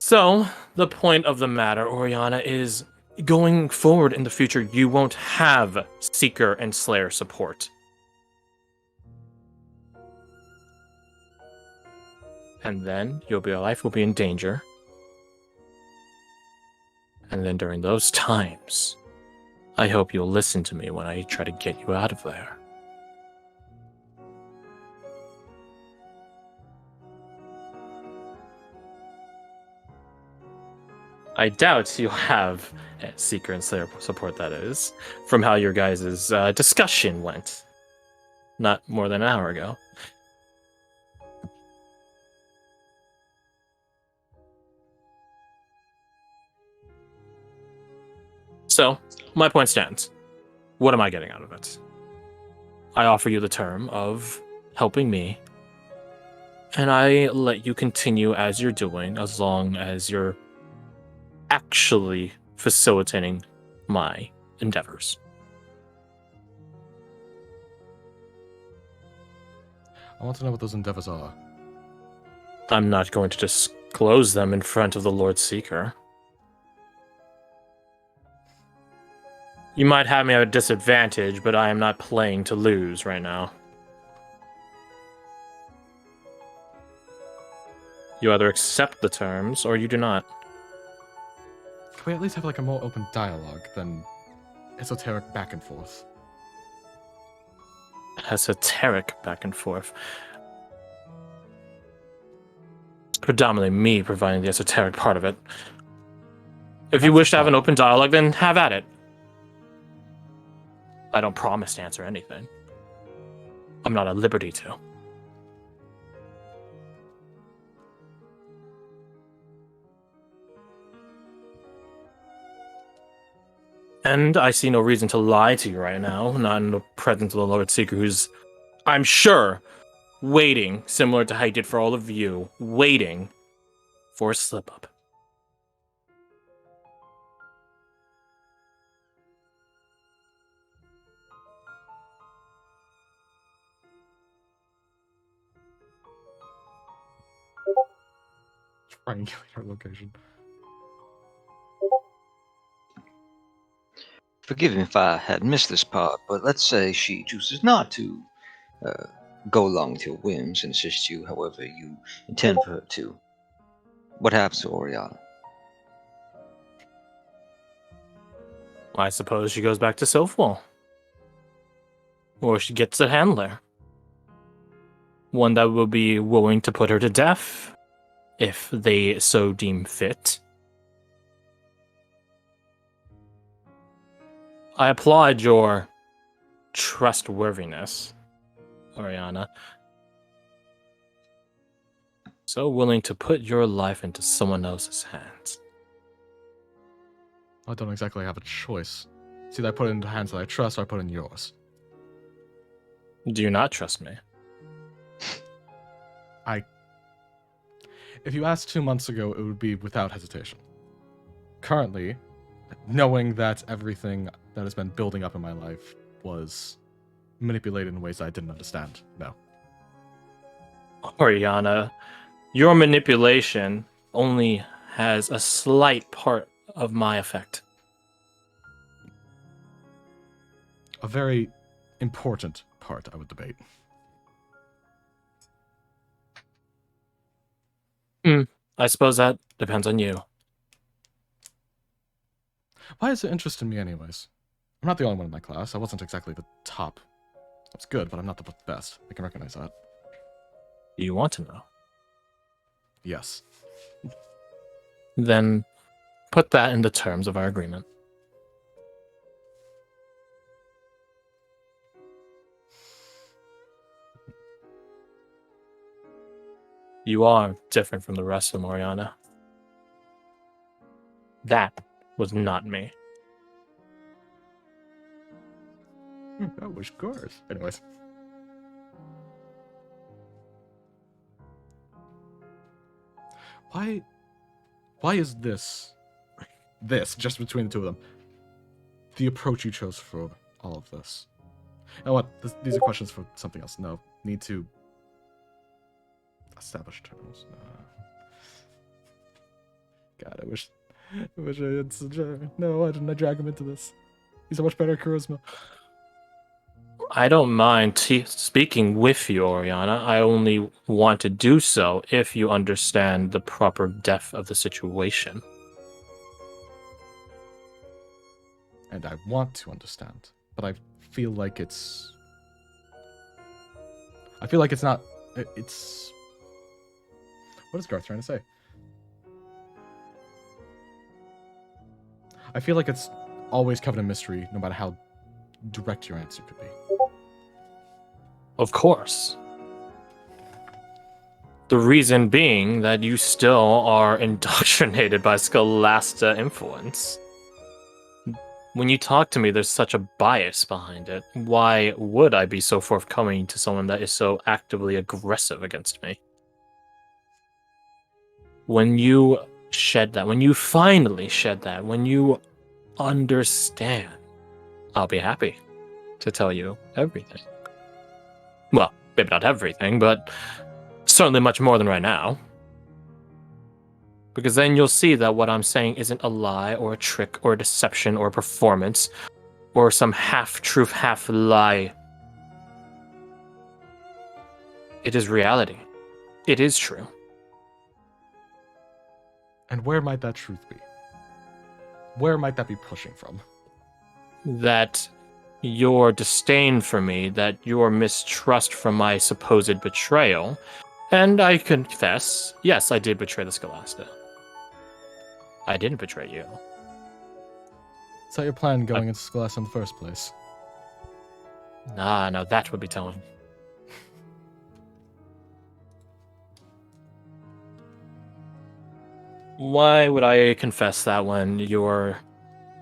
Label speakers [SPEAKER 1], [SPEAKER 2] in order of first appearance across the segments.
[SPEAKER 1] So, the point of the matter, Oriana, is going forward in the future, you won't have Seeker and Slayer support. And then your life will be in danger. And then during those times, I hope you'll listen to me when I try to get you out of there. I doubt you'll have Seeker and Slayer support, that is, from how your guys' discussion went. Not more than an hour ago. So, my point stands. What am I getting out of it? I offer you the term of helping me, and I let you continue as you're doing as long as you're actually facilitating my endeavors.
[SPEAKER 2] I want to know what those endeavors are.
[SPEAKER 1] I'm not going to disclose them in front of the Lord Seeker. You might have me at a disadvantage, but I am not playing to lose right now. You either accept the terms, or you do not.
[SPEAKER 2] Can we at least have like a more open dialogue than esoteric back and forth?
[SPEAKER 1] Esoteric back and forth. It's predominantly me providing the esoteric part of it. If you wish to have an open dialogue, then have at it. I don't promise to answer anything. I'm not at liberty to. And I see no reason to lie to you right now, not in the presence of the Lord Seeker, who's, I'm sure, waiting, similar to how he did for all of you, waiting for a slip-up.
[SPEAKER 2] Triangular location.
[SPEAKER 3] Forgive me if I had missed this part, but let's say she chooses not to go along with your whims and assist you however you intend for her to. What happens to Oriana?
[SPEAKER 1] I suppose she goes back to Sylphwall. Or she gets a handler. One that will be willing to put her to death, if they so deem fit. I applaud your trustworthiness, Oriana. So willing to put your life into someone else's hands.
[SPEAKER 2] I don't exactly have a choice. It's either I put it into hands that I trust or I put it in yours.
[SPEAKER 1] Do you not trust me?
[SPEAKER 2] If you asked 2 months ago, it would be without hesitation. Currently, knowing that everything that has been building up in my life was manipulated in ways I didn't understand, no.
[SPEAKER 1] Oriana, your manipulation only has a slight part of my effect.
[SPEAKER 2] A very important part, I would debate.
[SPEAKER 1] I suppose that depends on you.
[SPEAKER 2] Why is it interest in me anyways? I'm not the only one in my class. I wasn't exactly the top. That's good, but I'm not the best. I can recognize that.
[SPEAKER 1] Do you want to know?
[SPEAKER 2] Yes.
[SPEAKER 1] Then put that in the terms of our agreement. You are different from the rest of them, Oriana. That was not me.
[SPEAKER 2] That was Garth. Anyways. Why is this just between the two of them, the approach you chose for all of this? You know what? These are questions for something else. No, need to establish terms. God, I wish I had such a... No, why didn't I drag him into this? He's a much better charisma.
[SPEAKER 1] I don't mind speaking with you, Oriana. I only want to do so if you understand the proper depth of the situation.
[SPEAKER 2] And I want to understand, but I feel like it's... I feel like it's not... It's... What is Garth trying to say? I feel like it's always covered in mystery, no matter how direct your answer could be.
[SPEAKER 1] Of course. The reason being that you still are indoctrinated by Scholastica influence. When you talk to me, there's such a bias behind it. Why would I be so forthcoming to someone that is so actively aggressive against me? When you shed that, when you finally shed that, when you understand, I'll be happy to tell you everything. Well, maybe not everything, but certainly much more than right now. Because then you'll see that what I'm saying isn't a lie or a trick or a deception or a performance or some half-truth, half-lie. It is reality. It is true.
[SPEAKER 2] And where might that truth be? Where might that be pushing from?
[SPEAKER 1] That your disdain for me, that your mistrust from my supposed betrayal, and I confess, yes, I did betray the Scholastica. I didn't betray you.
[SPEAKER 2] Is that your plan going into Scholastica in the first place?
[SPEAKER 1] Nah, no, that would be telling. Why would I confess that when you're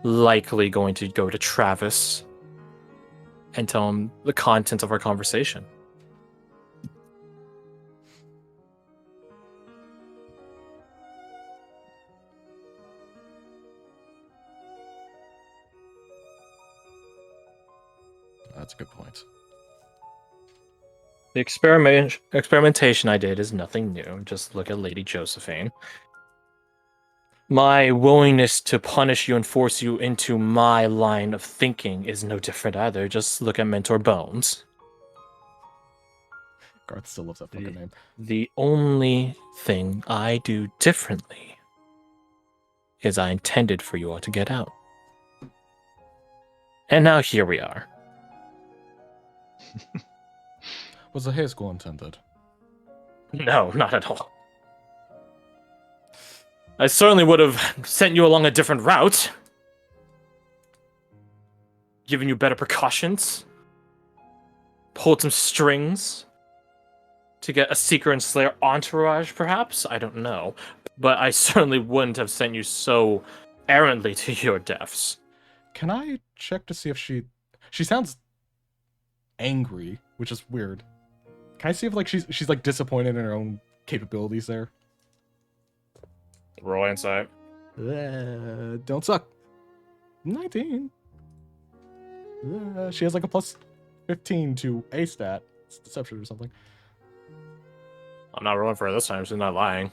[SPEAKER 1] likely going to go to Travis and tell him the contents of our conversation?
[SPEAKER 2] That's a good point.
[SPEAKER 1] The experimentation I did is nothing new. Just look at Lady Josephine. My willingness to punish you and force you into my line of thinking is no different either. Just look at Mentor Bones.
[SPEAKER 2] Garth still loves that fucking name.
[SPEAKER 1] The only thing I do differently is I intended for you all to get out. And now here we are.
[SPEAKER 2] Was the high school intended?
[SPEAKER 1] No, not at all. I certainly would have sent you along a different route. Given you better precautions. Pulled some strings. To get a Seeker and Slayer entourage, perhaps? I don't know. But I certainly wouldn't have sent you so errantly to your deaths.
[SPEAKER 2] Can I check to see if she sounds angry, which is weird. Can I see if like she's like disappointed in her own capabilities there?
[SPEAKER 1] Roll insight.
[SPEAKER 2] Don't suck. 19. She has like a plus 15 to a stat. It's deception or something.
[SPEAKER 1] I'm not rolling for her this time. She's not lying.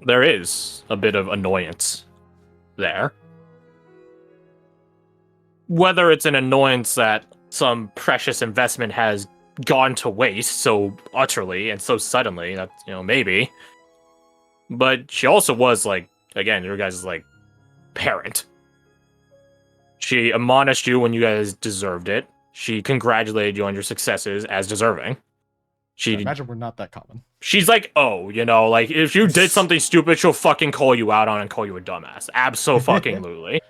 [SPEAKER 1] There is a bit of annoyance there. Whether it's an annoyance that some precious investment has gone to waste so utterly and so suddenly, that, maybe. But she also was, like, again, your guys' like, parent. She admonished you when you guys deserved it. She congratulated you on your successes as deserving.
[SPEAKER 2] I imagine we're not that common.
[SPEAKER 1] She's like, oh, like, if you did something stupid, she'll fucking call you out on it and call you a dumbass. Abso-fucking-lutely.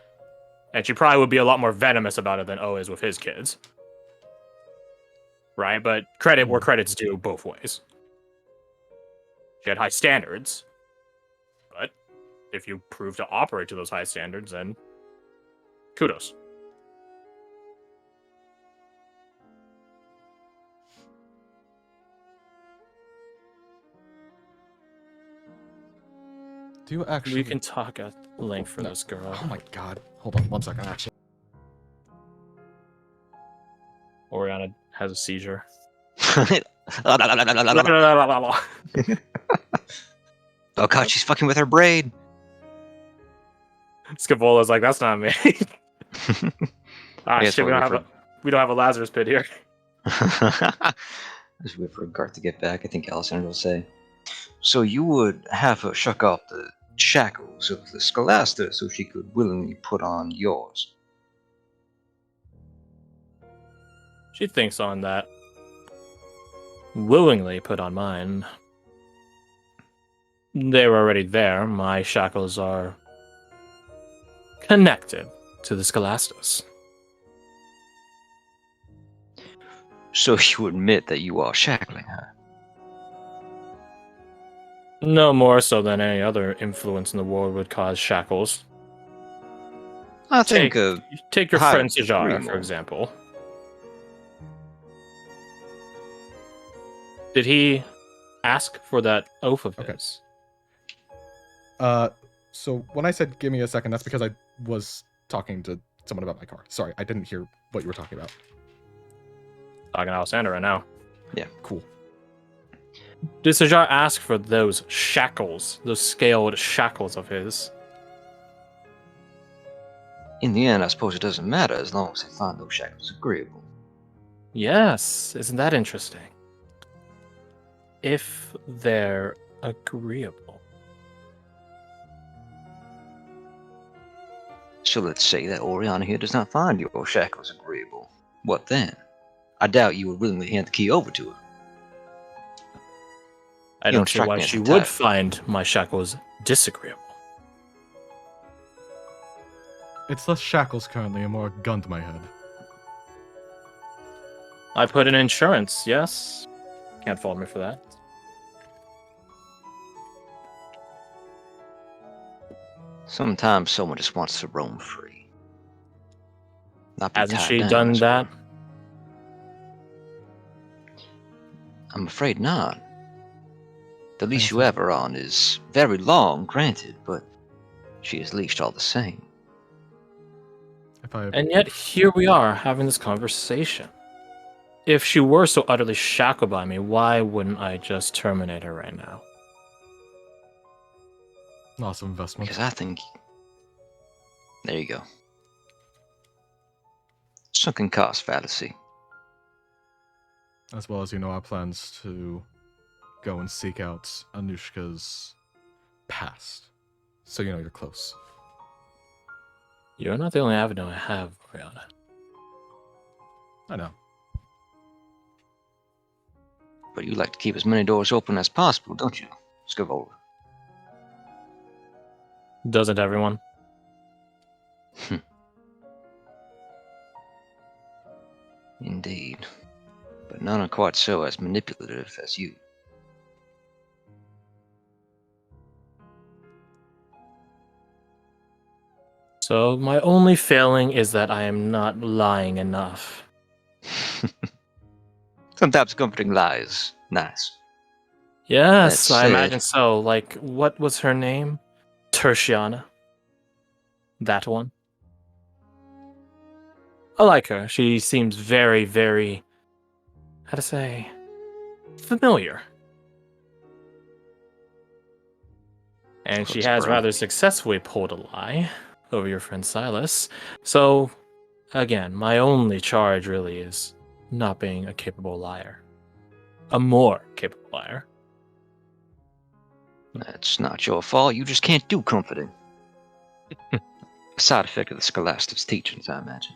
[SPEAKER 1] And she probably would be a lot more venomous about it than O is with his kids. Right? But credit where credit's due both ways. She had high standards. But if you prove to operate to those high standards, then kudos.
[SPEAKER 2] Do you actually...
[SPEAKER 1] We can talk at length for this girl.
[SPEAKER 2] Oh my god. Hold on 1 second, actually.
[SPEAKER 1] Oriana has a seizure.
[SPEAKER 3] Oh god, she's fucking with her braid.
[SPEAKER 1] Scavola's like, that's not me. Ah,
[SPEAKER 3] I guess
[SPEAKER 1] shit,
[SPEAKER 3] we'll
[SPEAKER 1] we don't have a Lazarus pit here.
[SPEAKER 3] Just wait for Garth to get back. I think Alessandra will say. So you would have her shuck off the shackles of the Scholasta so she could willingly put on yours.
[SPEAKER 1] She thinks on that. Willingly put on mine. They were already there. My shackles are connected to the Scholastus.
[SPEAKER 3] So you admit that you are shackling her.
[SPEAKER 1] No more so than any other influence in the world would cause shackles.
[SPEAKER 3] I think
[SPEAKER 1] Take your
[SPEAKER 3] high
[SPEAKER 1] friend Sajara,
[SPEAKER 3] degree
[SPEAKER 1] for
[SPEAKER 3] more.
[SPEAKER 1] example. Did he ask for that oath of
[SPEAKER 2] Okay.
[SPEAKER 1] his?
[SPEAKER 2] So when I said give me a second, that's because I was talking to someone about my car. Sorry, I didn't hear what you were talking about.
[SPEAKER 1] Talking to Alessandra right now.
[SPEAKER 2] Cool.
[SPEAKER 1] Did Sajar ask for those shackles, those scaled shackles of his?
[SPEAKER 3] In the end, I suppose it doesn't matter as long as they find those shackles agreeable.
[SPEAKER 1] Yes, isn't that interesting? If they're agreeable.
[SPEAKER 3] So let's say that Oriana here does not find your shackles agreeable. What then? I doubt you would willingly hand the key over to her.
[SPEAKER 1] I
[SPEAKER 3] You
[SPEAKER 1] don't
[SPEAKER 3] don't
[SPEAKER 1] see
[SPEAKER 3] strike
[SPEAKER 1] why
[SPEAKER 3] me as
[SPEAKER 1] she
[SPEAKER 3] the
[SPEAKER 1] would
[SPEAKER 3] type.
[SPEAKER 1] find my shackles disagreeable.
[SPEAKER 2] It's less shackles currently and more gun to my head.
[SPEAKER 1] I put in insurance, yes? Can't fault me for that.
[SPEAKER 3] Sometimes someone just wants to roam free. Not be
[SPEAKER 1] Hasn't
[SPEAKER 3] tied
[SPEAKER 1] she
[SPEAKER 3] down,
[SPEAKER 1] done
[SPEAKER 3] as it
[SPEAKER 1] that?
[SPEAKER 3] were. I'm afraid not. The leash you
[SPEAKER 2] Fancy.
[SPEAKER 3] have her on is very long, granted, but she is leashed all the same.
[SPEAKER 2] If I
[SPEAKER 1] And yet here we are having this conversation. If she were so utterly shackled by me, why wouldn't I just terminate her right now?
[SPEAKER 2] loss of investment.
[SPEAKER 3] Because I think. There you go. Sunken cost fallacy.
[SPEAKER 2] As well as our plans to go and seek out Anushka's past. So you're close.
[SPEAKER 1] You're not the only avenue I have, Brianna.
[SPEAKER 2] I know.
[SPEAKER 3] But you like to keep as many doors open as possible, don't you, Scavola?
[SPEAKER 1] Doesn't everyone?
[SPEAKER 3] Indeed. But none are quite so as manipulative as you.
[SPEAKER 1] So my only failing is that I am not lying enough.
[SPEAKER 3] Sometimes comforting lies. Nice.
[SPEAKER 1] Yes,
[SPEAKER 3] That
[SPEAKER 1] I
[SPEAKER 3] said-
[SPEAKER 1] imagine so. Like, what was her name? Tertiana. That one. I like her. She seems very, very, how to say, familiar. And she
[SPEAKER 3] Close
[SPEAKER 1] has
[SPEAKER 3] bro.
[SPEAKER 1] rather successfully pulled a lie over your friend Silas. So, again, my only charge really is not being a capable liar. A more capable liar.
[SPEAKER 3] That's not your fault. You just can't do comforting. A side effect of the Scholastic's teachings, I imagine.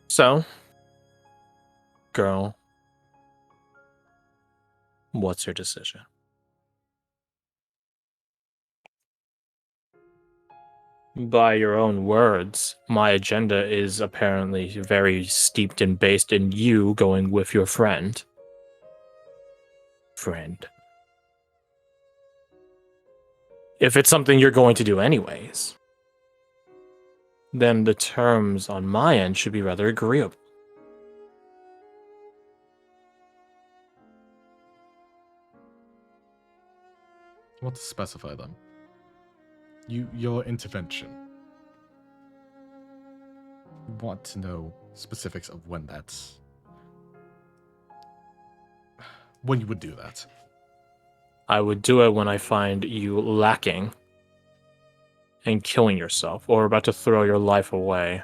[SPEAKER 1] So, girl, what's your decision? By your own words, my agenda is apparently very steeped and based in you going with your friend. If it's something you're going to do anyways, then the terms on my end should be rather agreeable.
[SPEAKER 2] I want to specify them. Your intervention. want to know specifics of when you would do that.
[SPEAKER 1] I would do it when I find you lacking and killing yourself, or about to throw your life away.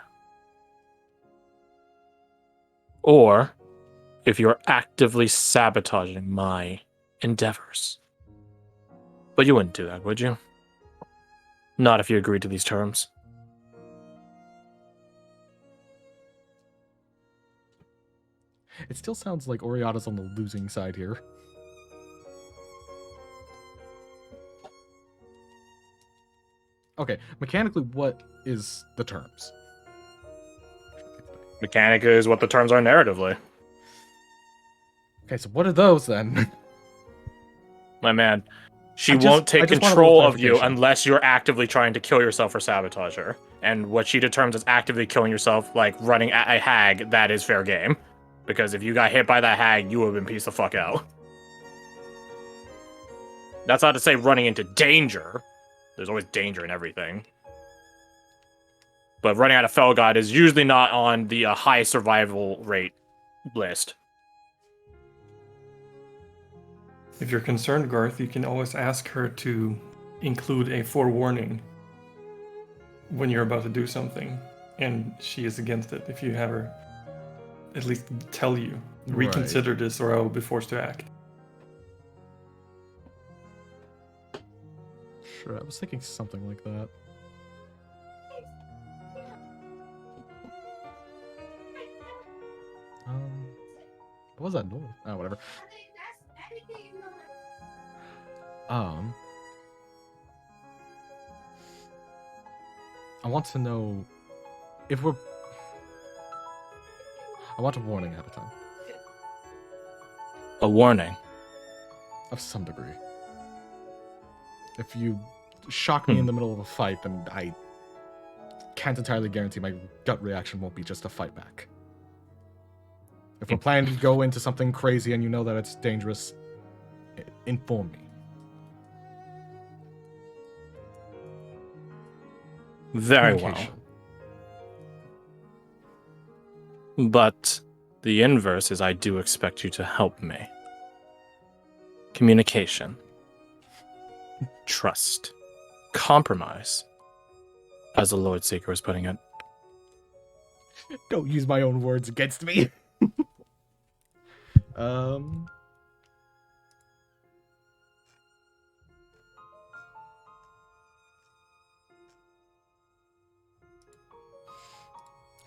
[SPEAKER 1] Or if you're actively sabotaging my endeavors. But you wouldn't do that, would you? Not if you agreed to these terms.
[SPEAKER 2] It still sounds like Oriana's on the losing side here. Okay, mechanically, what is the terms?
[SPEAKER 1] Mechanic is what the terms are narratively.
[SPEAKER 2] Okay, so what are those then?
[SPEAKER 1] My man, she
[SPEAKER 2] I just
[SPEAKER 1] won't take
[SPEAKER 2] want a little
[SPEAKER 1] control of you
[SPEAKER 2] clarification.
[SPEAKER 1] unless you're actively trying to kill yourself or sabotage her. And what she determines as actively killing yourself, like running at a hag, that is fair game. Because if you got hit by that hag, you would have been pieced the fuck out. That's not to say running into danger. There's always danger in everything. But running out of Fel God is usually not on the high survival rate list.
[SPEAKER 4] If you're concerned, Garth, you can always ask her to include a forewarning when you're about to do something, and she is against it. If you have her at least tell you, reconsider this or I will be forced to act.
[SPEAKER 2] Sure, I was thinking something like that. What was that noise? Oh, whatever. I want to know if we're... I want a warning ahead of time.
[SPEAKER 1] A warning?
[SPEAKER 2] Of some degree. If you shock me in the middle of a fight, then I can't entirely guarantee my gut reaction won't be just to fight back. If we're planning to go into something crazy and you know that it's dangerous, inform me.
[SPEAKER 1] Very well. But the inverse is I do expect you to help me. Communication. Trust. Compromise. As the Lord Seeker was putting it.
[SPEAKER 2] Don't use my own words against me.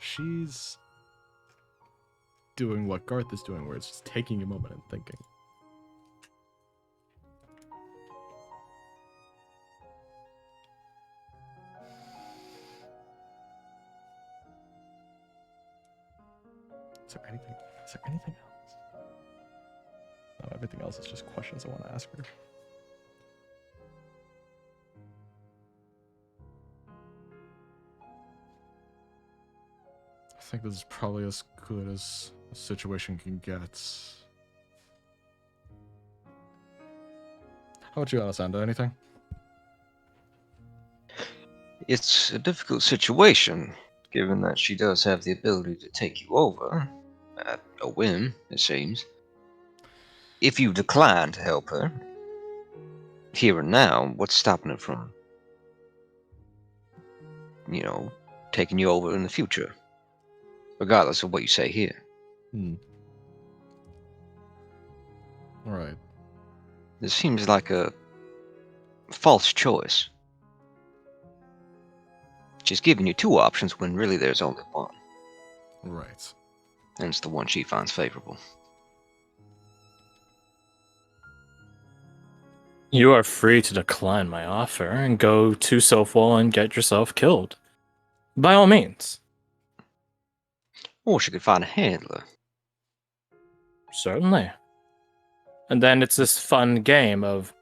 [SPEAKER 2] She's doing what Garth is doing, where it's just taking a moment and thinking. Is there anything else? No, everything else is just questions I want to ask her. I think this is probably as good as a situation can get. How about you, Alessandra? Anything?
[SPEAKER 3] It's a difficult situation, given that she does have the ability to take you over, at a whim, it seems. If you decline to help her, here and now, what's stopping it from, taking you over in the future? Regardless of what you say here.
[SPEAKER 2] Alright.
[SPEAKER 3] This seems like a false choice. She's giving you two options when really there's only one.
[SPEAKER 2] Right.
[SPEAKER 3] And it's the one she finds favorable.
[SPEAKER 1] You are free to decline my offer and go to Sofwall and get yourself killed. By all means.
[SPEAKER 3] Or she could find a handler.
[SPEAKER 1] Certainly. And then it's this fun game of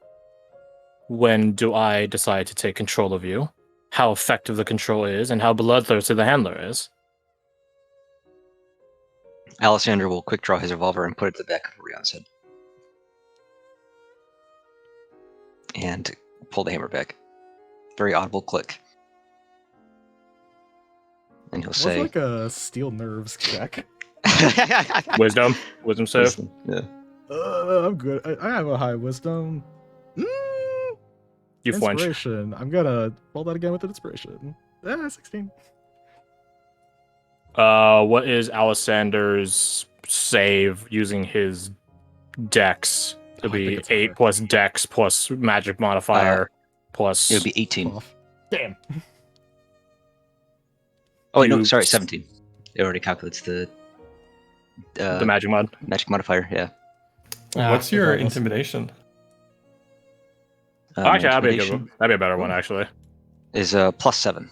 [SPEAKER 1] when do I decide to take control of you, how effective the control is, and how bloodthirsty the handler is.
[SPEAKER 3] Alessandro will quick draw his revolver and put it to the back of Orion's head. And pull the hammer back. Very audible click. and he'll
[SPEAKER 2] What's
[SPEAKER 3] say,
[SPEAKER 2] like a steel nerves check?
[SPEAKER 1] Wisdom save.
[SPEAKER 3] Listen, yeah.
[SPEAKER 2] I'm good. I have a high wisdom. Mm,
[SPEAKER 1] You flinch.
[SPEAKER 2] inspiration. I'm gonna roll that again with an inspiration. 16.
[SPEAKER 1] What is Alisander's save using his dex? It'll
[SPEAKER 2] Oh, I think
[SPEAKER 1] be
[SPEAKER 2] it's
[SPEAKER 1] 8
[SPEAKER 2] higher.
[SPEAKER 1] plus dex plus magic modifier plus.
[SPEAKER 3] It'll be 18.
[SPEAKER 2] 12.
[SPEAKER 1] Damn.
[SPEAKER 3] Oh, wait, no,
[SPEAKER 1] You-
[SPEAKER 3] sorry, 17. It already calculates the
[SPEAKER 1] The magic mod.
[SPEAKER 3] magic modifier, yeah.
[SPEAKER 4] What's your
[SPEAKER 2] regardless.
[SPEAKER 4] intimidation?
[SPEAKER 3] My
[SPEAKER 1] Actually, that'd be a good
[SPEAKER 3] intimidation
[SPEAKER 1] one. That'd be a better one, actually.
[SPEAKER 3] is +7.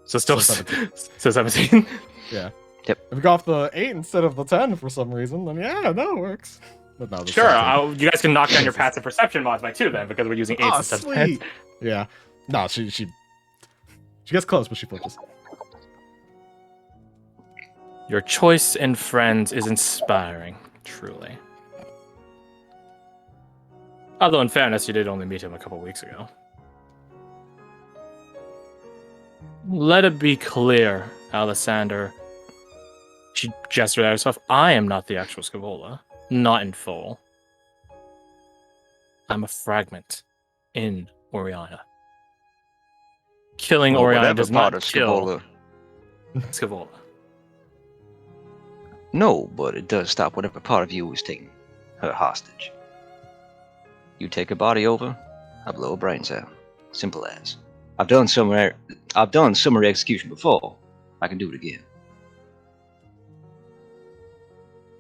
[SPEAKER 1] So still
[SPEAKER 2] So 17.
[SPEAKER 1] so 17.
[SPEAKER 2] Yeah.
[SPEAKER 3] Yep.
[SPEAKER 2] If we go off the 8 instead of the 10 for some reason, then yeah, that works. But no, the
[SPEAKER 1] Sure,
[SPEAKER 2] 17.
[SPEAKER 1] you guys can knock down your passive perception mods by 2 then, because we're using 8s
[SPEAKER 2] Oh,
[SPEAKER 1] instead of
[SPEAKER 2] sweet.
[SPEAKER 1] 10s.
[SPEAKER 2] Yeah. No, she gets close, but she flinches.
[SPEAKER 1] Your choice in friends is inspiring, truly. Although, in fairness, you did only meet him a couple weeks ago. Let it be clear, Alisander. She gestured at herself. I am not the actual Scavola. Not in full. I'm a fragment in Oriana. Killing
[SPEAKER 3] Well,
[SPEAKER 1] Oriana
[SPEAKER 3] whatever
[SPEAKER 1] does
[SPEAKER 3] part
[SPEAKER 1] not
[SPEAKER 3] of
[SPEAKER 1] kill
[SPEAKER 3] Scavola.
[SPEAKER 1] Scavola.
[SPEAKER 3] No, but it does stop whatever part of you is taking her hostage. You take her body over, I blow her brains out. Simple as. I've done summary execution before. I can do it again.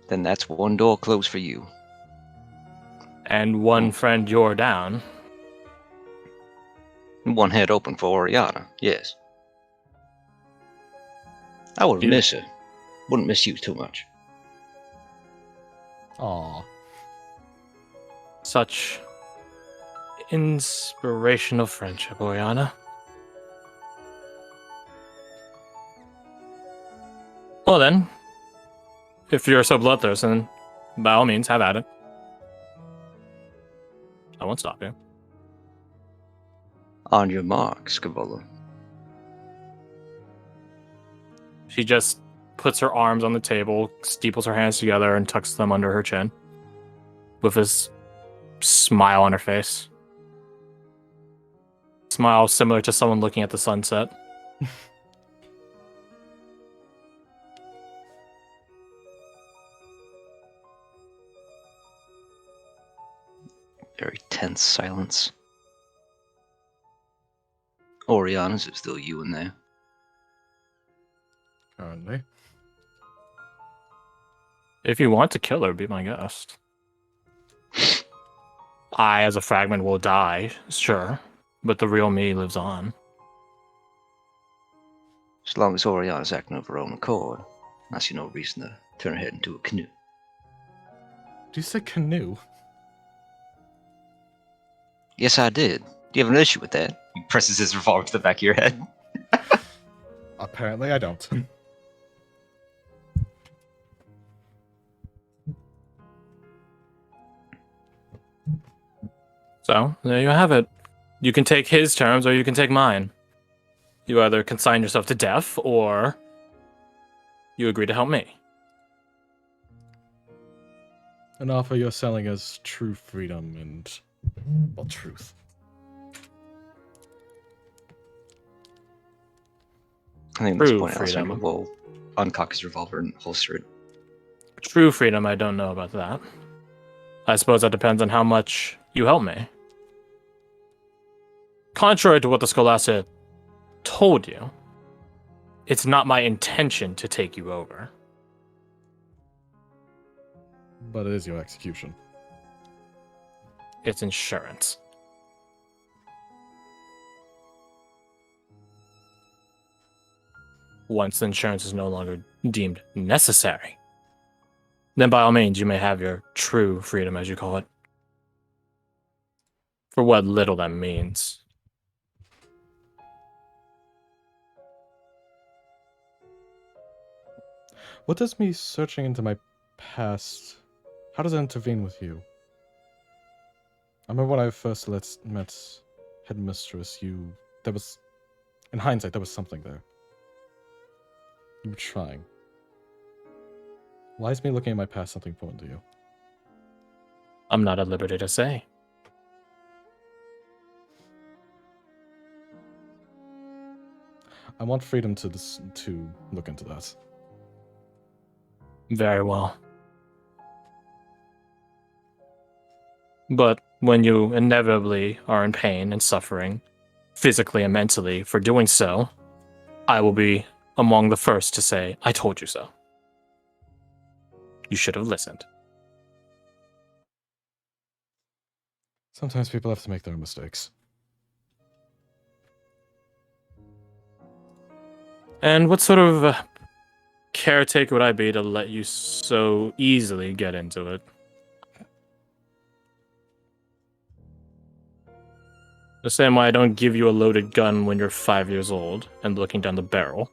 [SPEAKER 3] Then that's one door closed for you.
[SPEAKER 1] And one friend you're down.
[SPEAKER 3] And one head open for Oriana, yes. I would
[SPEAKER 1] Yeah.
[SPEAKER 3] miss her. Wouldn't miss you too much.
[SPEAKER 2] Aw.
[SPEAKER 1] Such inspirational friendship, Oriana. Well then, if you're so bloodthirsty, then by all means, have at it. I won't stop you.
[SPEAKER 3] On your mark, Scavola.
[SPEAKER 1] She just puts her arms on the table, steeples her hands together, and tucks them under her chin, with this smile on her face. Smile similar to someone looking at the sunset.
[SPEAKER 3] Very tense silence. Oriana, is it still you in there?
[SPEAKER 2] Currently.
[SPEAKER 1] If you want to kill her, be my guest. I, as a fragment, will die, sure, but the real me lives on.
[SPEAKER 3] As long as Oriana's acting of her own accord, I see no reason to turn her head into a canoe.
[SPEAKER 2] Do you say canoe?
[SPEAKER 3] Yes, I did. Do you have an issue with that? He presses his revolver to the back of your head.
[SPEAKER 2] Apparently I don't.
[SPEAKER 1] So, there you have it. You can take his terms or you can take mine. You either consign yourself to death or you agree to help me.
[SPEAKER 2] An offer you're selling as true freedom and, well, truth.
[SPEAKER 3] I think at this
[SPEAKER 1] True
[SPEAKER 3] point,
[SPEAKER 1] freedom.
[SPEAKER 3] Alessandro will uncock his revolver and holster it.
[SPEAKER 1] True freedom, I don't know about that. I suppose that depends on how much you help me. Contrary to what the Scholastic told you, it's not my intention to take you over.
[SPEAKER 2] But it is your execution.
[SPEAKER 1] It's insurance. Once the insurance is no longer deemed necessary, then by all means you may have your true freedom, as you call it. For what little that means.
[SPEAKER 2] What does me searching into my past... How does that intervene with you? I remember when I first met Headmistress, there was... In hindsight, there was something there. You were trying. Why is me looking at my past something important to you?
[SPEAKER 1] I'm not at liberty to say.
[SPEAKER 2] I want freedom to look into that.
[SPEAKER 1] Very well. But when you inevitably are in pain and suffering, physically and mentally, for doing so, I will be among the first to say, I told you so. You should have listened.
[SPEAKER 2] Sometimes people have to make their own mistakes.
[SPEAKER 1] And what sort of caretaker would I be to let you so easily get into it? The same way I don't give you a loaded gun when you're 5 years old and looking down the barrel.